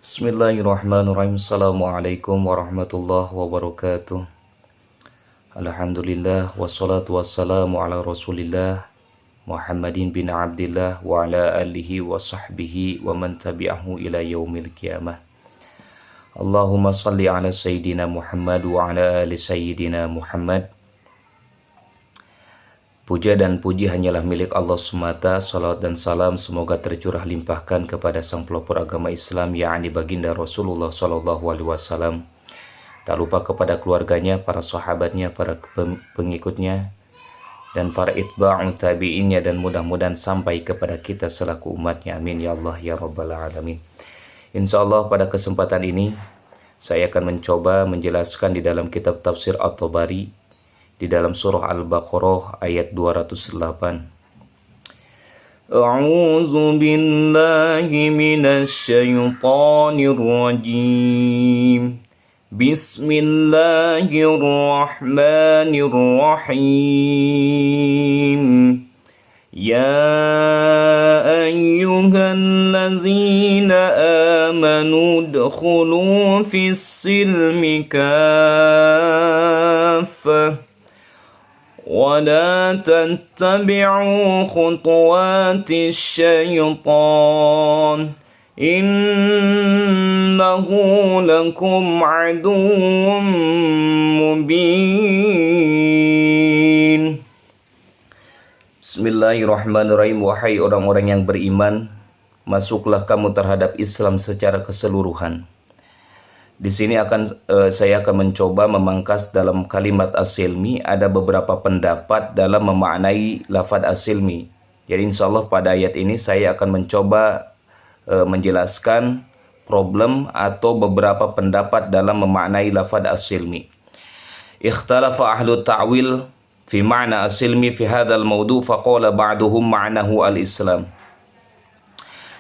Bismillahirrahmanirrahim. Assalamualaikum warahmatullahi wabarakatuh. Alhamdulillah wassalatu wassalamu ala Rasulillah Muhammadin bin Abdillah wa ala alihi wa sahbihi wa man tabi'ahu ila yaumil qiyamah. Allahumma salli ala Sayyidina Muhammad wa ala ali Sayyidina Muhammad. Puja dan puji hanyalah milik Allah semata. Salawat dan salam semoga tercurah limpahkan kepada sang pelopor agama Islam, yakni baginda Rasulullah SAW. Tak lupa kepada keluarganya, para sahabatnya, para pengikutnya, dan para itba'u tabi'innya, dan mudah-mudahan sampai kepada kita selaku umatnya. Amin ya Allah ya Rabbal Alamin. InsyaAllah pada kesempatan ini saya akan mencoba menjelaskan di dalam kitab tafsir At-Tabari di dalam surah Al-Baqarah ayat 208. A'udzu billahi minasy syaithanir rajim. Bismillahirrahmanirrahim. Ya ayyuhallazina amanu udkhulu fis silmi kaffah ولا تتبعوا خطوات الشيطان إنه لكم عدو مبين. Bismillahirrahmanirrahim. Wahai orang-orang yang beriman, masuklah kamu terhadap Islam secara keseluruhan. Di sini saya akan mencoba memangkas dalam kalimat as-silmi. Ada beberapa pendapat dalam memaknai lafaz as-silmi. Jadi insyaallah pada ayat ini saya akan mencoba menjelaskan problem atau beberapa pendapat dalam memaknai lafaz as-silmi. Ikhtalafa ahlu ta'wil fi ma'na as-silmi fi hadzal mawdu' faqala ba'duhum ma'nahu al-islam.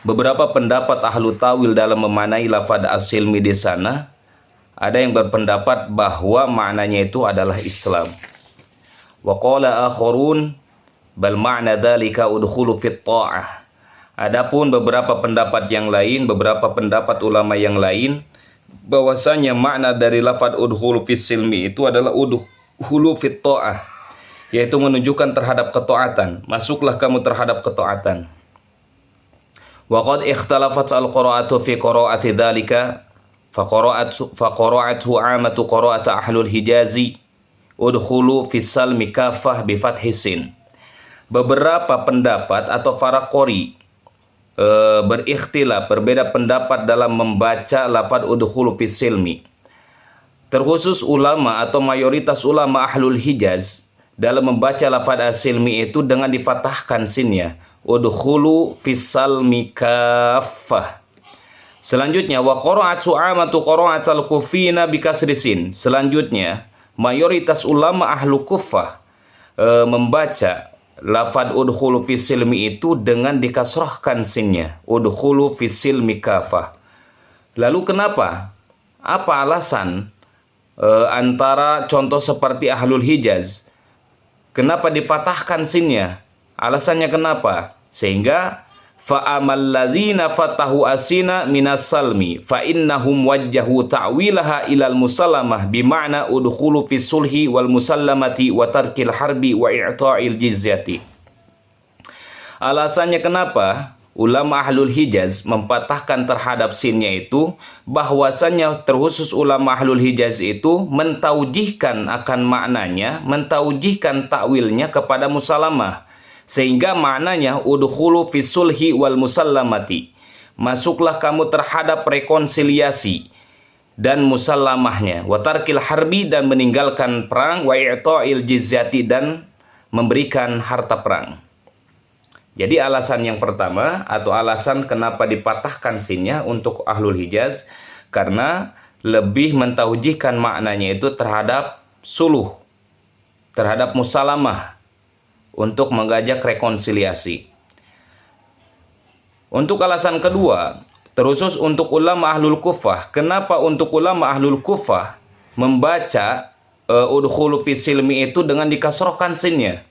Beberapa pendapat ahlu tawil dalam memaknai lafaz as-silmi di sana, ada yang berpendapat bahwa maknanya itu adalah Islam. Wa qala akharun bal ma'na dzalika udkhulu fit tha'ah. Adapun beberapa pendapat yang lain, beberapa pendapat ulama yang lain, bahwasanya makna dari lafaz udkhulu fis silmi itu adalah udkhulu fit tha'ah, yaitu menunjukkan terhadap ketaatan. Masuklah kamu terhadap ketaatan. Wa qad ikhtalafat al-qira'atu fi qira'ati dzalika faqara'athu 'amatu qira'ati ahlul hijazi udkhulu fis salmi kaffah bi fathi sin. Beberapa pendapat atau para qori berikhtilaf, berbeda pendapat dalam membaca lafaz udkhulu fis silmi. Terkhusus ulama atau mayoritas ulama ahlul hijaz dalam membaca lafaz as-silmi itu dengan difathahkan sinnya, udkhulu fis salmi kaffah. Selanjutnya wa qara'atu 'amatu qara'atal kufina bi kasri sin. Selanjutnya mayoritas ulama ahlu Kufah membaca lafaz udkhulu fis silmi itu dengan dikasrahkan sinnya, udkhulu fis silmi kaffah. Lalu kenapa? Apa alasan antara contoh seperti ahlul Hijaz kenapa difatahkan sinnya? Alasannya kenapa? Sehingga fa'amal ladzina fatahu asina minas salmi fa innahum wajjahu ta'wilaha ilal musallamah bima'na udkhulu fis sulhi wal musallamati wa tarkil harbi wa i'ta'il jizyati. Alasannya kenapa ulama ahlul Hijaz mempatahkan terhadap sinnya itu, bahwasannya terkhusus ulama ahlul Hijaz itu mentaujihkan akan maknanya, mentaujihkan takwilnya kepada musalamah, sehingga maknanya udkhulu fis sulhi wal musallamati, masuklah kamu terhadap rekonsiliasi dan musallamahnya, wa tarkil harbi, dan meninggalkan perang, wa i'ta'il jizyati, dan memberikan harta perang. Jadi alasan yang pertama atau alasan kenapa dipatahkan sinnya untuk ahlul Hijaz, karena lebih mentaujihkan maknanya itu terhadap suluh, terhadap musalamah, untuk mengajak rekonsiliasi. Untuk alasan kedua, terkhusus untuk ulama ahlul Kufah, kenapa untuk ulama ahlul Kufah membaca udkhulu fis silmi itu dengan dikasrohkan sinnya?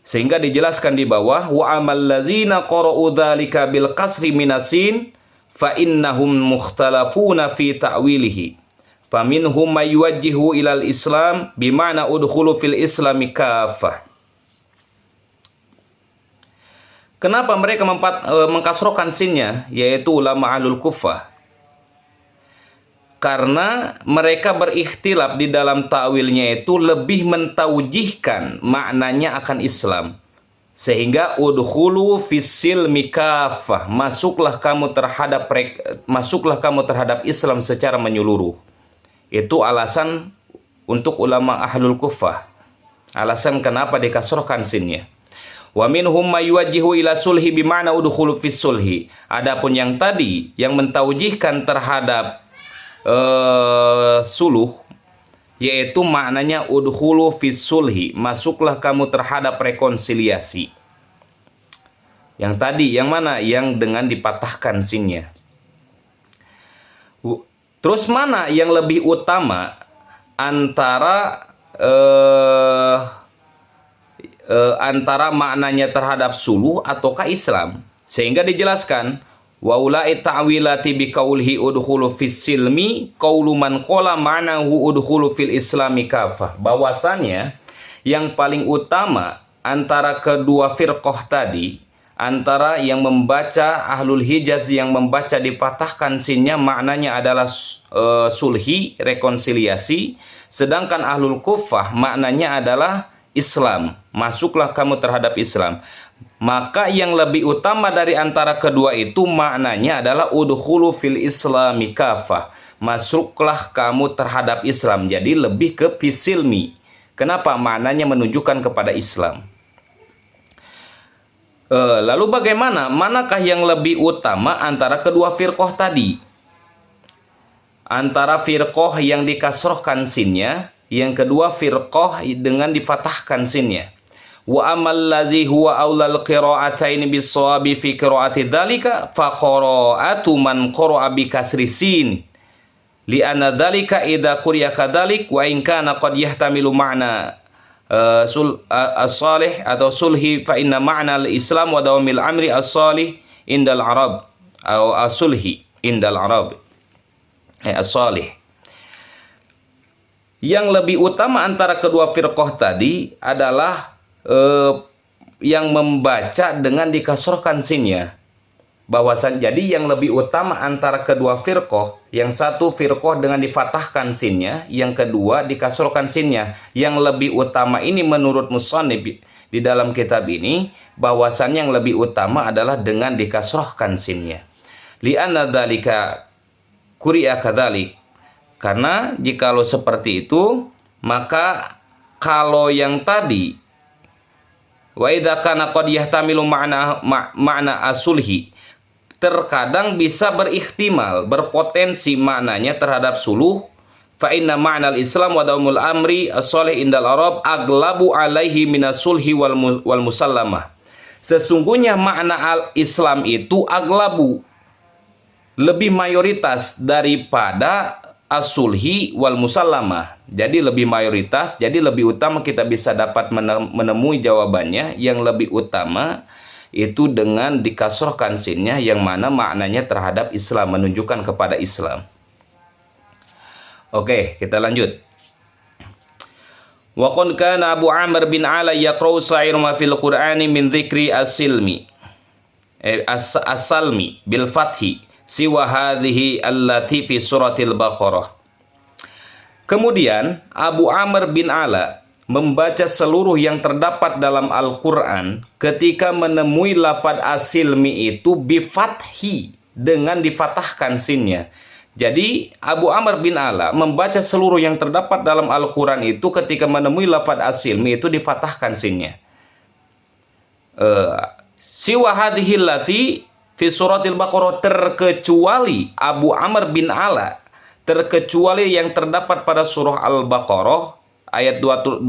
Sehingga dijelaskan di bawah, wa amal ladzina qara'u dzalika bil kasri minasin fa innahum mukhtalafuna fi ta'wilihi. Faminhum may yuwajjihu ilal Islam bima'na udkhulu fil Islami kaffah. Kenapa mereka mengkasrohkan sinnya, yaitu ulama ahlul Kufah? Karena mereka berikhtilaf di dalam ta'wilnya itu lebih mentaujihkan maknanya akan Islam. Sehingga udkhulu fis-silmi kaffah, masuklah kamu terhadap Islam secara menyeluruh. Itu alasan untuk ulama ahlul Kufah. Alasan kenapa dikasrohkan sinnya. Wa minhum may yuwajjihu ila sulhi bima'na udkhulu fis sulhi. Adapun yang tadi yang mentaujihkan terhadap suluh, yaitu maknanya udkhulu fis sulhi, masuklah kamu terhadap rekonsiliasi. Yang tadi yang mana? Yang dengan dipatahkan sinnya. Terus mana yang lebih utama antara antara maknanya terhadap suluh ataukah Islam? Sehingga dijelaskan wa ulai ta'wilati bi qaulhi udkhulu fis silmi qaulu man qala ma'nahu udkhulu fil islami kafah. Bahwasanya yang paling utama antara kedua firqah tadi, antara yang membaca ahlul Hijaz yang membaca dipatahkan sinnya maknanya adalah sulhi, rekonsiliasi, sedangkan ahlul Kufah maknanya adalah Islam, masuklah kamu terhadap Islam. Maka yang lebih utama dari antara kedua itu maknanya adalah udkhulu fil islami kafah, masuklah kamu terhadap Islam. Jadi lebih ke fisilmi. Kenapa? Maknanya menunjukkan kepada Islam. Lalu bagaimana? Manakah yang lebih utama antara kedua firqah tadi? Antara firqah yang dikasrohkan sinnya, yang kedua firqah dengan difatahkan sinnya. Wa amal ladzi huwa aulal qira'ataini bis-shawabi fi qira'ati dzalika fa qira'atu man qara'a bi kasri sin. Li anna dzalika idza quriya kadzalik wa in kana qad yahtamilu ma'na as-salih atau sulhi fa inna ma'na al-islam wa dawamil amri as-salih indal arab atau as-sulhi indal arab. As-salih. Yang lebih utama antara kedua firqah tadi adalah yang membaca dengan dikasrohkan sinnya. Jadi yang lebih utama antara kedua firqah, yang satu firqah dengan difatahkan sinnya, yang kedua dikasrohkan sinnya. Yang lebih utama ini menurut musannif di dalam kitab ini, bahwasannya yang lebih utama adalah dengan dikasrohkan sinnya. Li'anna dzalika quri'a kadzalik. Karena jikalau seperti itu, maka kalau yang tadi wa idza kana qad yahtamilu ma'na asulhi, terkadang bisa berikhtimal, berpotensi maknanya terhadap suluh, fa inna ma'nal islam wa daumul amri as-salih indal arab aglabu alaihi minas sulhi wal musallamah. Sesungguhnya makna al-Islam itu aglabu, lebih mayoritas daripada as-sulhi wal musallamah. Jadi lebih mayoritas, jadi lebih utama kita bisa dapat menemui jawabannya. Yang lebih utama itu dengan dikasrohkan sinnya, yang mana maknanya terhadap Islam, menunjukkan kepada Islam. Oke, kita lanjut. Wa qad kana Abu Amr bin Ala yaqra'u sa'ir ma fil Qur'ani min dzikri as-silmi as-salmi bil fathi siwa hadhihi allati fi suratil Baqarah. Kemudian Abu Amr bin Ala membaca seluruh yang terdapat dalam Al-Quran ketika menemui lafadz as-silmi itu bifathi, dengan difatahkan sinnya. Jadi Abu Amr bin Ala membaca seluruh yang terdapat dalam Al-Quran itu ketika menemui lafadz as-silmi itu difatahkan sinnya. Siwa hadhihi allati fi suratil Baqarah, terkecuali Abu Amr bin Ala, terkecuali yang terdapat pada surah Al-Baqarah ayat 208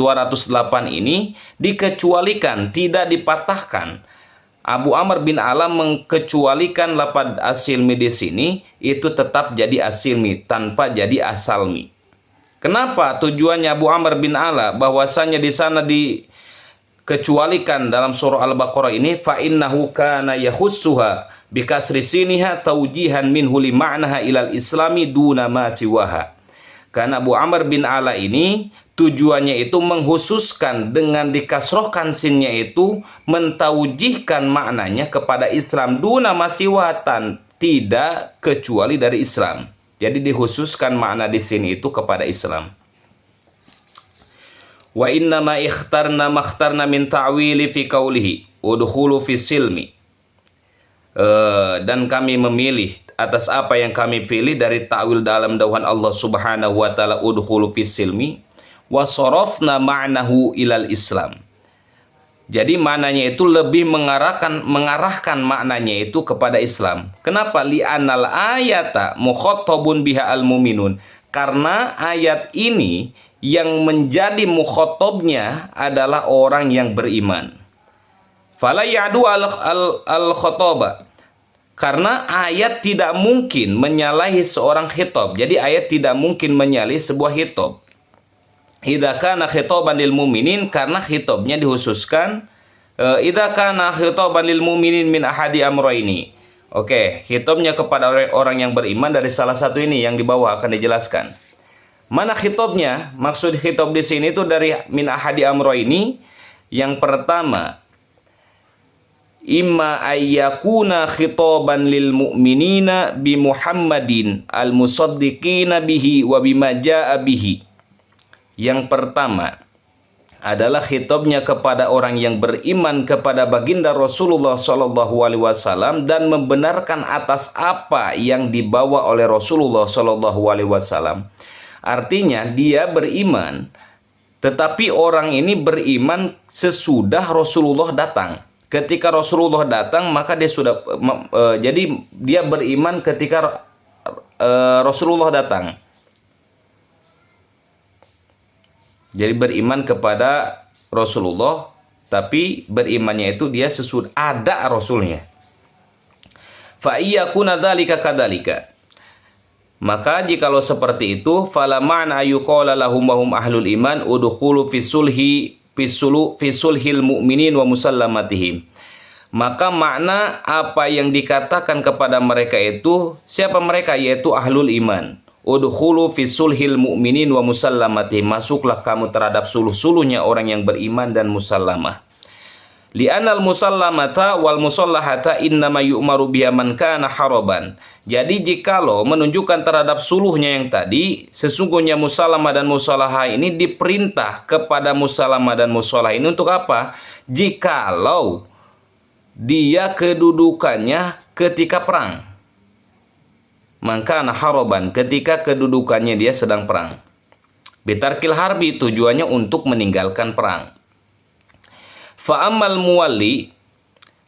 ini dikecualikan, tidak dipatahkan. Abu Amr bin Ala mengkecualikan lafadz as-silmi di sini, itu tetap jadi as-silmi tanpa jadi as-salmi. Kenapa tujuannya Abu Amr bin Ala bahwasanya di sana dikecualikan dalam surah Al-Baqarah ini? Fa innahu kana yahussuha bikasri siniha taujihan minhu li ma'naha ilal islami duna ma siwaha. Karena Abu Amr bin Ala ini tujuannya itu menghususkan dengan dikasrohkan sinnya itu mentaujihkan maknanya kepada Islam duna ma siwatan, tidak kecuali dari Islam. Jadi dikhususkan makna di sini itu kepada Islam. Wa inna ma makhtarna min ta'wili fi qawlihi udkhulu fi silmi. Dan kami memilih atas apa yang kami pilih dari ta'wil dalam dauhan Allah Subhanahu wa taala udkhulu fi silmi wa sarafna ma'nahu ilal Islam. Jadi maknanya itu lebih mengarahkan maknanya itu kepada Islam. Kenapa? Li'anal ayata mukhatabun biha al-mu'minun. Karena ayat ini yang menjadi mukhatabnya adalah orang yang beriman. Fala ya'du al-khataba. Karena ayat tidak mungkin menyalahi seorang khitab. Jadi ayat tidak mungkin menyalahi sebuah khitab. Idza kana khitaban lil mu'minin, karena khitabnya dikhususkan idza kana khitaban lil mu'minin min ahadi amrayni. Oke, khitabnya kepada orang yang beriman dari salah satu ini yang di bawah akan dijelaskan. Mana khitabnya? Maksud khitab di sini itu dari min ahadi amrayni. Yang pertama, imma ayyakuna khitaban lil mu'minina bi Muhammadin al musaddiqina bihi wa bima jaa bihi. Yang pertama adalah khitabnya kepada orang yang beriman kepada baginda Rasulullah Shallallahu Alaihi Wasallam dan membenarkan atas apa yang dibawa oleh Rasulullah Shallallahu Alaihi Wasallam. Artinya dia beriman, tetapi orang ini beriman sesudah Rasulullah datang. Ketika Rasulullah datang, maka dia sudah jadi dia beriman ketika Rasulullah datang. Jadi beriman kepada Rasulullah, tapi berimannya itu dia sesudah ada Rasulnya. Fa iyakuna dzalika kadzalika. Maka jikalau seperti itu, fala ma'na yuqala lahum wa hum ahlul iman udkhulu fi sulhil mu'minin wa musallamatihim. Maka makna apa yang dikatakan kepada mereka itu, siapa mereka? Yaitu ahlul iman. Udkhulu fi sulhil mu'minin wa musallamatihim. Masuklah kamu terhadap suluh-suluhnya orang yang beriman dan musallamah. Li'anal musallamata wal musallahata innama yu'maru biha man kana haraban. Jadi jikalau menunjukkan terhadap suluhnya yang tadi, sesungguhnya musallamah dan musalahah ini diperintah kepada musallamah dan musalahah ini untuk apa? Jikalau dia kedudukannya ketika perang. Maka haraban, ketika kedudukannya dia sedang perang. Bitarkil harbi, tujuannya untuk meninggalkan perang. Fa'amal muwalli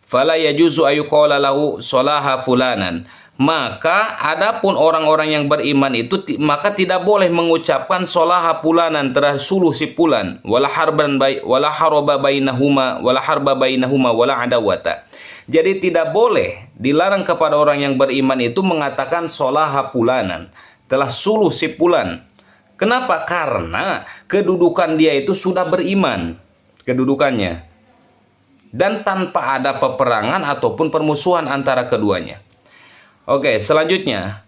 fala yajuzu ayuqala lahu salaha fulanan. Maka adapun orang-orang yang beriman itu maka tidak boleh mengucapkan salaha fulanan terhadap suluh si fulan wala harba bainahuma wala adawata. Jadi tidak boleh, dilarang kepada orang yang beriman itu mengatakan salaha fulanan, telah suluh si fulan. Kenapa? Karena kedudukan dia itu sudah beriman, kedudukannya. Dan tanpa ada peperangan ataupun permusuhan antara keduanya. Oke, selanjutnya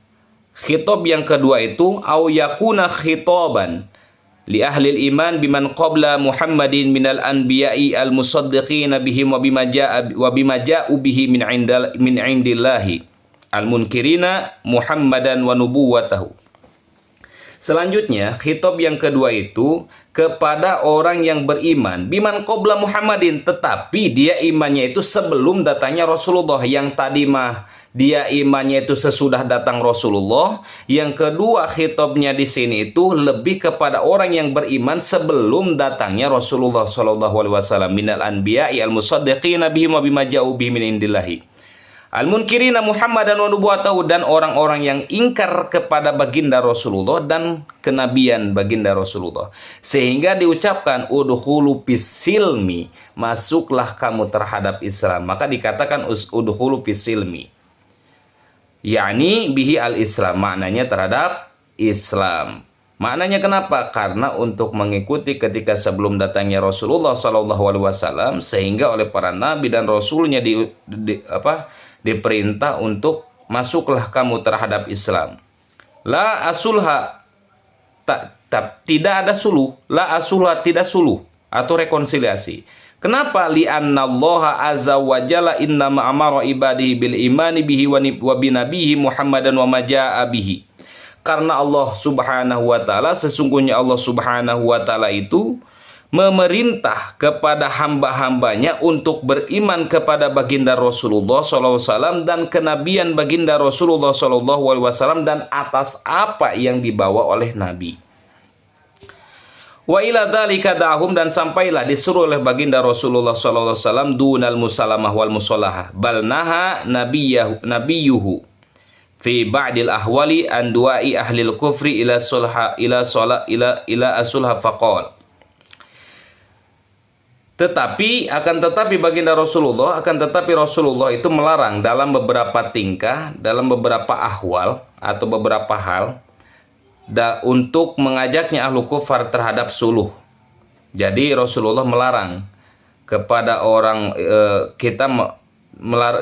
khitab yang kedua itu au yakuna khitaban li ahlil iman biman qabla Muhammadin minal anbiya'i al musaddiqina bihim wa bima ja'u bihi min indillahi al munkirina Muhammadan wa nubuwatahu. Selanjutnya khitab yang kedua itu kepada orang yang beriman biman qabla Muhammadin, tetapi dia imannya itu sebelum datangnya Rasulullah. Yang tadi mah dia imannya itu sesudah datang Rasulullah. Yang kedua khitabnya di sini itu lebih kepada orang yang beriman sebelum datangnya Rasulullah sallallahu alaihi wasallam minal anbiya'i al musaddiqina bihim wa bima ja'u bihi min indillahi al munkirina Muhammadan wa nubuwatahu, dan orang-orang yang ingkar kepada baginda Rasulullah dan kenabian baginda Rasulullah. Sehingga diucapkan udkhulu fisilmi, masuklah kamu terhadap Islam. Maka dikatakan udkhulu fisilmi, yakni bihi al-Islam, maknanya terhadap Islam. Maknanya kenapa? Karena untuk mengikuti ketika sebelum datangnya Rasulullah SAW, sehingga oleh para nabi dan rasulnya diperintah untuk masuklah kamu terhadap Islam. La asulha, tidak ada suluh. La asulha, tidak suluh atau rekonsiliasi. Kenapa? Li'annallaha azza wa jalla innama amara ibadihi bil imani bihi wa binabihi Muhammadan wa maja'a bihi. Karena Allah Subhanahu wa taala, sesungguhnya Allah Subhanahu wa taala itu memerintah kepada hamba-hambanya untuk beriman kepada baginda Rasulullah SAW dan kenabian baginda Rasulullah SAW dan atas apa yang dibawa oleh Nabi. Wa ila dzalika da'hum, dan sampailah disuruh oleh baginda Rasulullah SAW dunal musalamah wal musalahah bal naha nabiyuhu fi ba'dil ahwali an du'ai ahlil kufri ila sulha ila asulha faqal. Tetapi baginda Rasulullah itu melarang dalam beberapa tingkah, dalam beberapa ahwal atau beberapa hal untuk mengajaknya ahlu kufar terhadap suluh. Jadi Rasulullah melarang kepada orang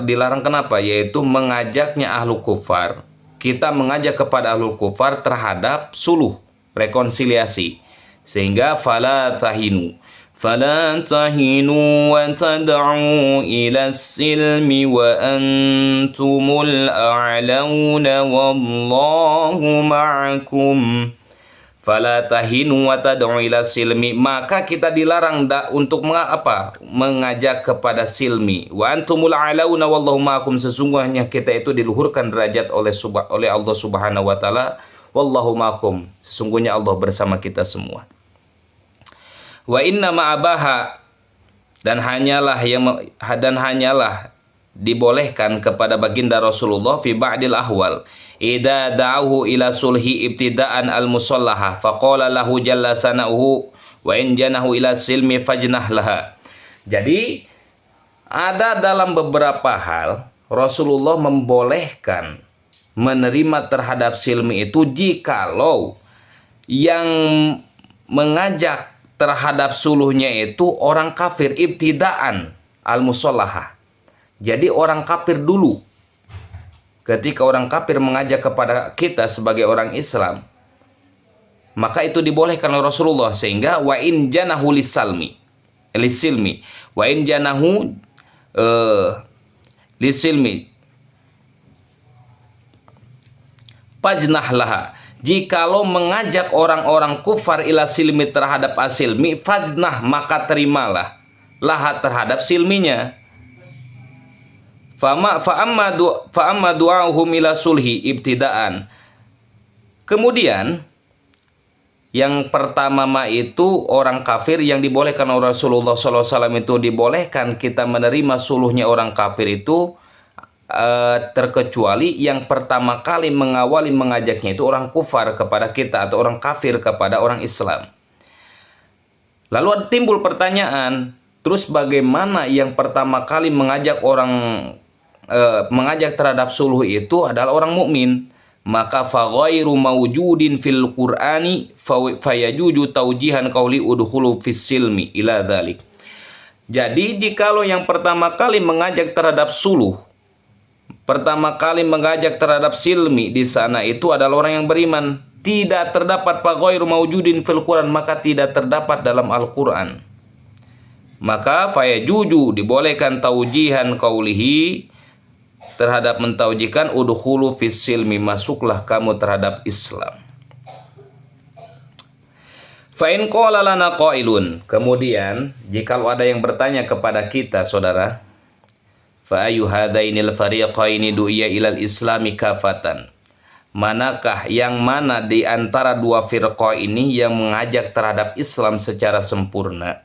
dilarang kenapa? Yaitu mengajaknya ahlu kufar. Kita mengajak kepada ahlu kufar terhadap suluh, rekonsiliasi. Sehingga fala tahinu wa tad'u ila silmi wa antumul a'launa wallahu ma'akum. Fala tahinu wa tad'u ila silmi, maka kita dilarang untuk mengajak kepada silmi. Wa antumul a'launa wallahu ma'akum, sesungguhnya kita itu diluhurkan derajat oleh Allah Subhanahu wa taala. Wallahu ma'akum, sesungguhnya Allah bersama kita semua. Wa inna ma'abaha, dan hanyalah dibolehkan kepada baginda Rasulullah fi ba'dil ahwal idza da'uhu ila sulhi ibtida'an al-musallaha faqala lahu jalla sana'uhu wa in janahu ila silmi fajnah laha. Jadi ada dalam beberapa hal Rasulullah membolehkan menerima terhadap silmi itu jikalau yang mengajak terhadap suluhnya itu orang kafir, ibtidaan al-musallaha. Jadi orang kafir dulu. Ketika orang kafir mengajak kepada kita sebagai orang Islam, maka itu dibolehkan oleh Rasulullah. Sehingga wa in janahu lisilmi wa in janahu lisilmi fajnah laha. Jikalau mengajak orang-orang kufar ila silmi terhadap asilmi, fajnah, maka terimalah laha terhadap silminya. Fa'amma du'auhum ila sulhi ibtidaan. Kemudian yang pertama itu orang kafir yang dibolehkan oleh Rasulullah SAW itu dibolehkan kita menerima suluhnya orang kafir itu terkecuali yang pertama kali mengawali mengajaknya itu orang kufar kepada kita atau orang kafir kepada orang Islam. Lalu timbul pertanyaan, terus bagaimana yang pertama kali mengajak terhadap suluh itu adalah orang mukmin? Maka fa ghairu mawjudin fil Qur'ani fayajuju taujihan qauli udkhulu fis silmi ila dzalik. Jadi jikalau yang pertama kali mengajak terhadap suluh, pertama kali mengajak terhadap silmi di sana itu adalah orang yang beriman, tidak terdapat faghairu maujudin fil Quran, maka tidak terdapat dalam Al-Quran. Maka fayajuju dibolehkan taujihan qaulihi terhadap mentaujikan udkhulu fis silmi, masuklah kamu terhadap Islam. Fa in qala lana qailun, kemudian jikalau ada yang bertanya kepada kita, saudara, fa ayu hadainil fariqaini du'iya ilal islami kafatan, manakah yang mana di antara dua firqah ini yang mengajak terhadap Islam secara sempurna?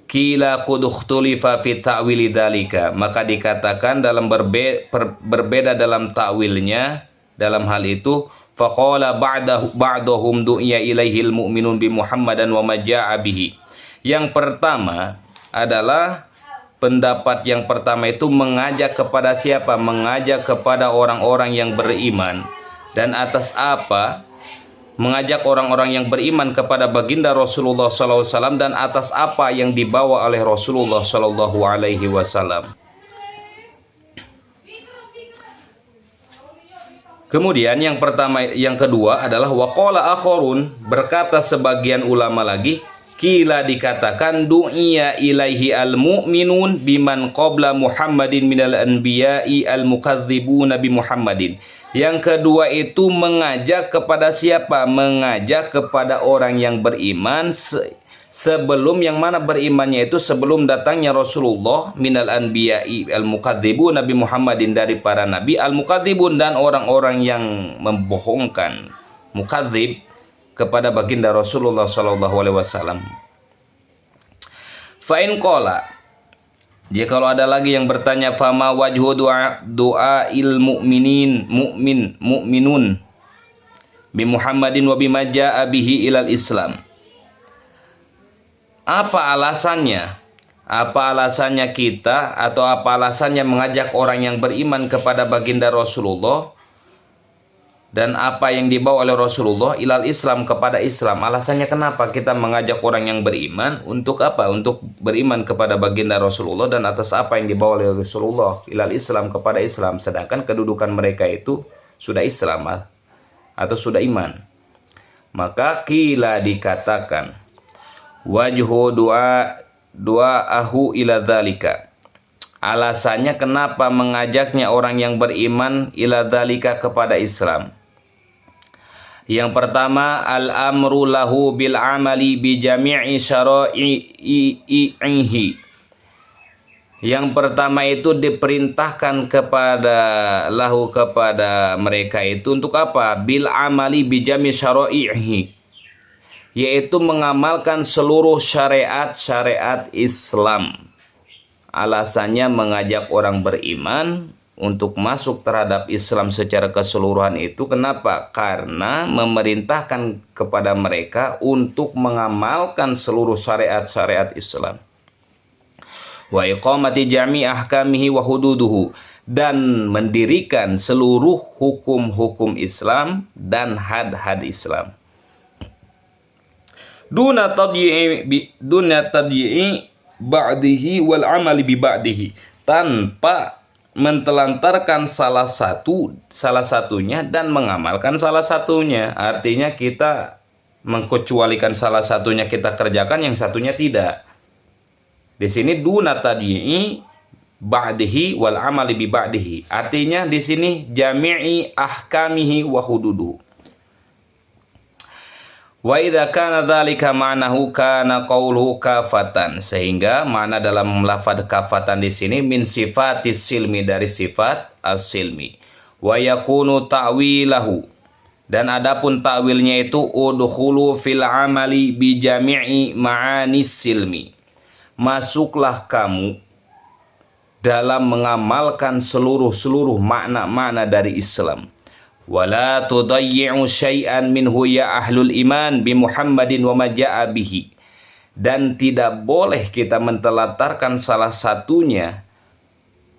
Kila qad ikhtulifa fi ta'wili dzalika, maka dikatakan dalam berbeda dalam takwilnya dalam hal itu. Faqala ba'dahum du'iya ilaihil mu'minun bi Muhammadan wa maja'a bihi. Yang pertama adalah pendapat yang pertama itu mengajak kepada siapa? Mengajak kepada orang-orang yang beriman. Dan atas apa? Mengajak orang-orang yang beriman kepada baginda Rasulullah SAW dan atas apa yang dibawa oleh Rasulullah SAW. Kemudian yang kedua adalah waqala akharun, berkata sebagian ulama lagi, kila dikatakan du'iya ilaihi al-mu'minun biman qabla Muhammadin minal anbiya'i al-mukadzibuna bi Muhammadin. Yang kedua itu mengajak kepada siapa? Mengajak kepada orang yang beriman sebelum, yang mana berimannya itu sebelum datangnya Rasulullah, minal anbiya'i al-mukadzibun Nabi Muhammadin, dari para nabi, al-mukadzibun dan orang-orang yang membohongkan, mukadzib, kepada baginda Rasulullah sallallahu alaihi wasallam. Fa in qala, jika kalau ada lagi yang bertanya, fama wajhu du'ail mu'minun bi Muhammadin wa bima jaa'a bihi ilal Islam. Apa alasannya? Apa alasannya kita, atau apa alasannya mengajak orang yang beriman kepada baginda Rasulullah dan apa yang dibawa oleh Rasulullah ilal Islam, kepada Islam? Alasannya kenapa kita mengajak orang yang beriman, untuk apa? Untuk beriman kepada baginda Rasulullah dan atas apa yang dibawa oleh Rasulullah ilal Islam, kepada Islam, sedangkan kedudukan mereka itu sudah Islam atau sudah iman. Maka kila dikatakan wajhu du'ahu ila dzalika, alasannya kenapa mengajaknya orang yang beriman ila dzalika, kepada Islam. Yang pertama, al-amru lahu bil amali bi jami'i syara'ihi. Yang pertama itu diperintahkan kepada mereka itu untuk apa? Bil amali bi jami'i syara'ihi, yaitu mengamalkan seluruh syariat-syariat Islam. Alasannya mengajak orang beriman untuk masuk terhadap Islam secara keseluruhan itu kenapa? Karena memerintahkan kepada mereka untuk mengamalkan seluruh syariat-syariat Islam. Wa iqamati jami' ahkamihi wa hududuhu, dan mendirikan seluruh hukum-hukum Islam dan had-had Islam. Duna tadyi'i ba'dihi wal amali bi ba'dihi, tanpa mentelantarkan salah satunya dan mengamalkan salah satunya. Artinya kita mengkecualikan salah satunya kita kerjakan, yang satunya tidak. Di sini duna tadyi'i ba'dihi wal amali bi ba'dihi, artinya di sini jami'i ahkamihi wa hududuhu. Wa idza kana dzalika ma'nahu kana qauluhu kafatan, sehingga makna dalam lafaz kafatan di sini min sifatis silmi, dari sifat as-silmi. Wa yakunu ta'wilahu, dan adapun ta'wilnya itu udkhulu fil amali bi jami'i ma'anis silmi, masuklah kamu dalam mengamalkan seluruh makna-makna dari Islam. Wala tudayyi'u syai'an minhu ya ahlul iman bi Muhammadin wa ma ja'a bihi, dan tidak boleh kita mentelantarkan salah satunya,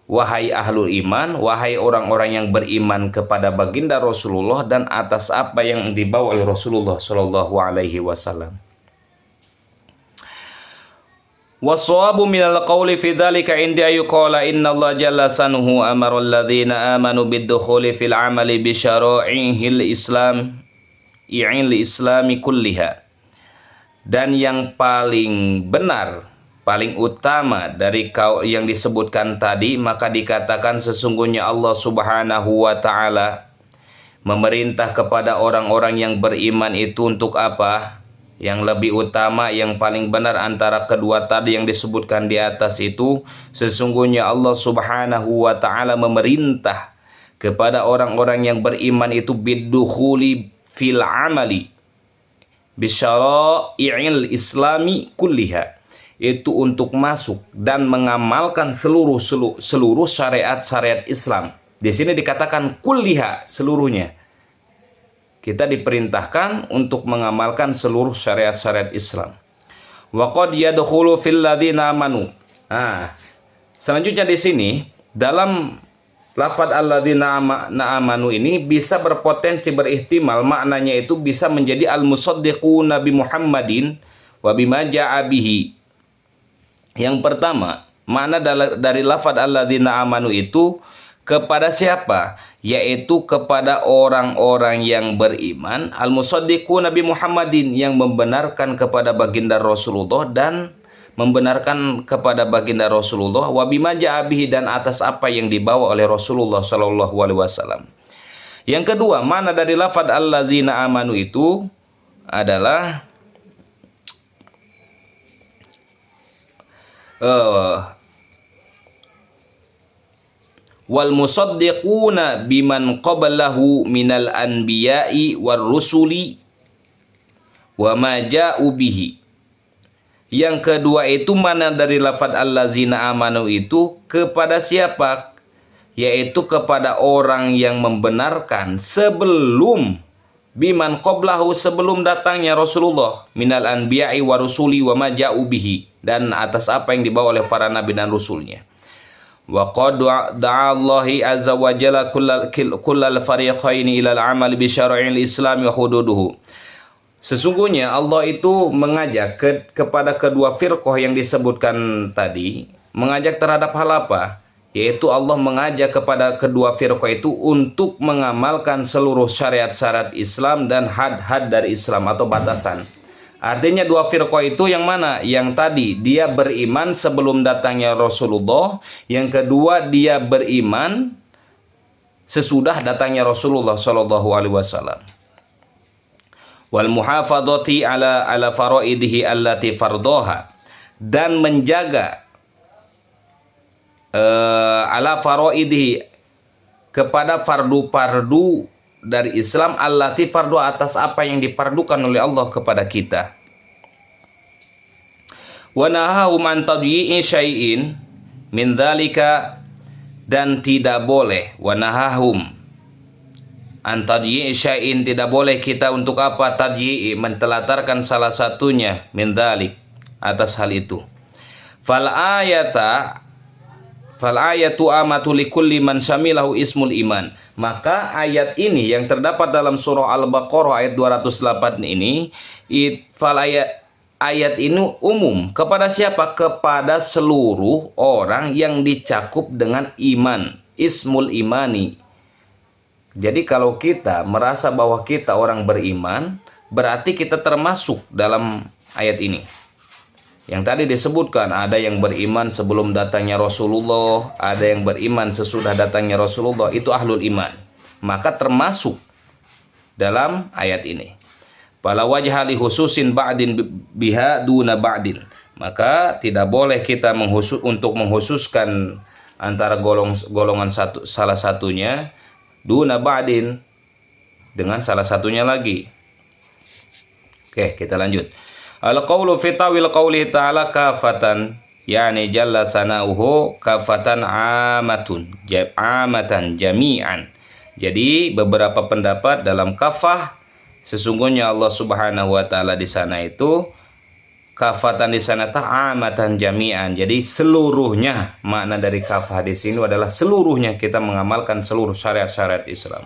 wahai ahlul iman, wahai orang-orang yang beriman kepada baginda Rasulullah dan atas apa yang dibawa oleh Rasulullah sallallahu alaihi wasallam. Wassawabu minal qawli fi dzalika indi ayuqala inna Allah jalla sanuhu amara alladhina amanu bid-dukhuli fil amali bi syara'ihil islami kulliha. Dan yang paling benar, paling utama dari yang disebutkan tadi, maka dikatakan sesungguhnya Allah Subhanahu wa taala memerintah kepada orang-orang yang beriman itu untuk apa? Yang lebih utama, yang paling benar antara kedua tadi yang disebutkan di atas itu, sesungguhnya Allah Subhanahu wa taala memerintah kepada orang-orang yang beriman itu bidukhuli fil amali bisyara'il islami kulliha, itu untuk masuk dan mengamalkan seluruh syariat-syariat Islam. Di sini dikatakan kulliha, seluruhnya. Kita diperintahkan untuk mengamalkan seluruh syariat-syariat Islam. Wa qad yadkhulu fil ladzina amanu. Selanjutnya di sini dalam lafaz alladzina amanu ini bisa berpotensi, berihtimal maknanya itu bisa menjadi al-musaddiquna bi Muhammadin wa bima ja'a bihi. Yang pertama, makna dari lafaz alladzina amanu itu kepada siapa? yaitu kepada orang-orang yang beriman, al-musaddiquna Nabi Muhammadin, yang membenarkan kepada baginda Rasulullah dan membenarkan kepada baginda Rasulullah, wa bima ja'a bihi, dan atas apa yang dibawa oleh Rasulullah sallallahu alaihi wasallam. Yang kedua, mana dari lafaz allazina amanu itu adalah wal musaddiquna biman qablahu minal anbiya'i war rusuli wa ma ja'u bihi. Yang kedua itu mana dari lafaz allazina amanu itu kepada siapa? Yaitu kepada orang yang membenarkan sebelum biman qablahu, sebelum datangnya Rasulullah, minal anbiya'i wa rusuli wa ma ja'u bihi, dan atas apa yang dibawa oleh para nabi dan rasulnya. Wa qad da'allahi azza wa jalla kullal fariqaini ila al-amal bi syara'il islam wa hududuhu. Sesungguhnya Allah itu mengajak kepada kedua firqah yang disebutkan tadi, mengajak terhadap hal apa? Yaitu Allah mengajak kepada kedua firqah itu untuk mengamalkan seluruh syariat-syariat Islam dan had-had dari Islam atau batasan. Artinya dua firqah itu yang mana? Yang tadi dia beriman sebelum datangnya Rasulullah, yang kedua dia beriman sesudah datangnya Rasulullah sallallahu alaihi wasallam. Wal muhafadzati ala faraidihi allati fardaha, dan menjaga ala faraidihi, kepada fardu-fardu dari Islam, allati fardu, atas apa yang dipardukan oleh Allah kepada kita. Wa nahahum an tadyi'i syai'in min dzalika, dan tidak boleh, wa nahahum an tadyi'i syai'in, tidak boleh kita untuk apa? Tadyi'i, mentelatarkan salah satunya, min dzalik, atas hal itu. Fal ayatu amatu likulli man syamilahu ismul iman. Maka ayat ini yang terdapat dalam surah Al-Baqarah ayat 208 ini, ayat ini umum kepada siapa? Kepada seluruh orang yang dicakup dengan iman, ismul imani. Jadi kalau kita merasa bahwa kita orang beriman, berarti kita termasuk dalam ayat ini. Yang tadi disebutkan, ada yang beriman sebelum datangnya Rasulullah, ada yang beriman sesudah datangnya Rasulullah, itu ahlul iman. Maka termasuk dalam ayat ini. Fala wajha li khususin ba'din biha duna ba'din. Maka tidak boleh kita untuk menghususkan antara golongan salah satunya duna ba'din dengan salah satunya lagi. Oke, kita lanjut. Al-qawlu fi tawil qawli ta'ala kafatan, yani jalla sana'uhu kafatan amatan jami'an. Jadi beberapa pendapat dalam kafah, sesungguhnya Allah Subhanahu wa taala di sana itu kafatan, di sana ta'amatan jami'an. Jadi seluruhnya, makna dari kafah di sini adalah seluruhnya kita mengamalkan seluruh syariat-syariat Islam.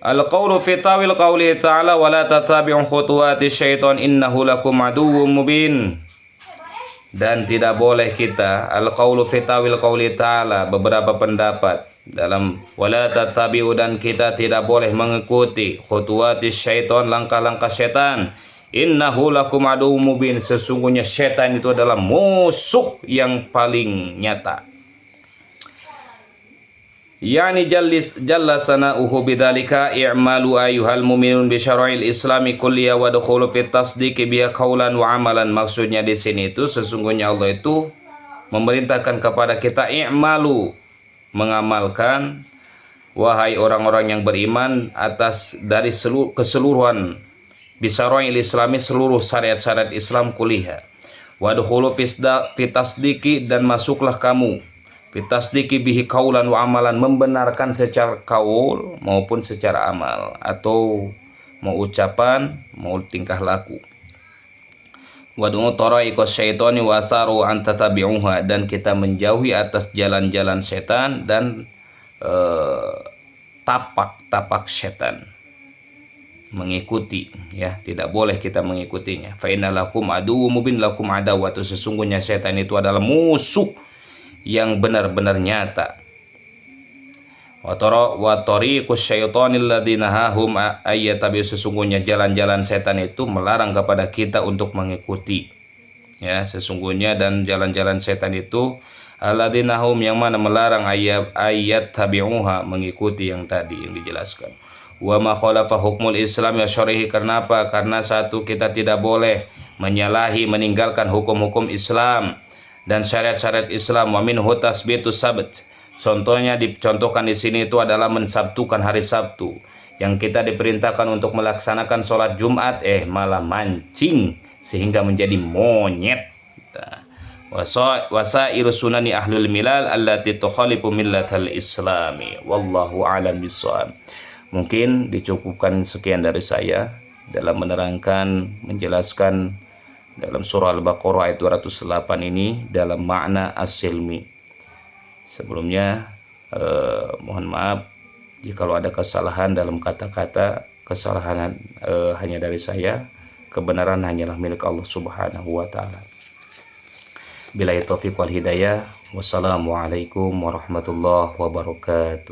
Al-qawlu fi tawil qawli ta'ala wa la tatabi'u khutuwati syaitan innahu lakum aduwwum mubin. Dan tidak boleh kita, al-qawlu fi tawil qawli ta'ala, beberapa pendapat dalam wa la tatabi'u, dan kita tidak boleh mengikuti khutuwati syaitan, langkah-langkah syaitan. Innahu lakum aduwwum mubin, sesungguhnya syaitan itu adalah musuh yang paling nyata. Yani jalla sana'uhu bidzalika i'malu ayyuhal mu'minun bi syara'il islami kulliyah wa dukhulu fit tasdiqi biha qaulan wa amalan. Maksudnya di sini itu sesungguhnya Allah itu memerintahkan kepada kita i'malu, mengamalkan, wahai orang-orang yang beriman, atas dari keseluruhan bi syara'il islami, seluruh syariat-syariat Islam kulliyah. Wa dukhulu fit tasdiqi, dan masuklah kamu fitasdiki bihi kaulan wa amalan, membenarkan secara kaul maupun secara amal, atau mau ucapan mau tingkah laku. Wad'u tara'iqas syaitani wa saru an tatabi'uha, dan kita menjauhi atas jalan-jalan setan dan tapak-tapak setan, mengikuti, ya, tidak boleh kita mengikutinya. Fa innalakum aduwwum mubin lakum adawatu, sesungguhnya setan itu adalah musuh yang benar-benar nyata Wa tariqus syaitonil ladzina hahum ayyatabi, sesungguhnya jalan-jalan setan itu melarang kepada kita untuk mengikuti. Ya, sesungguhnya dan jalan-jalan setan itu alladzina hum, yang mana melarang ayat tabi'uha, mengikuti yang tadi yang dijelaskan. Wa ma khalafa hukmul Islam ya syar'ihi, karena apa? Karena satu, kita tidak boleh menyalahi, meninggalkan hukum-hukum Islam dan syariat-syariat Islam. Wa minhu tasbitus sabt, contohnya dicontohkan di sini itu adalah mensabtukan hari Sabtu, yang kita diperintahkan untuk melaksanakan sholat Jumat malah mancing sehingga menjadi monyet. Wasairu sunani ahlul milal allati tukhalifu millatal islami, wallahu a'lam bishawab. Mungkin dicukupkan sekian dari saya dalam menerangkan, menjelaskan dalam surah Al-Baqarah ayat 208 ini dalam makna as-silmi. Sebelumnya mohon maaf jikalau ada kesalahan dalam kata-kata. Kesalahan hanya dari saya, kebenaran hanyalah milik Allah Subhanahu wa taala. Billahi taufiq wal hidayah. Wassalamualaikum warahmatullahi wabarakatuh.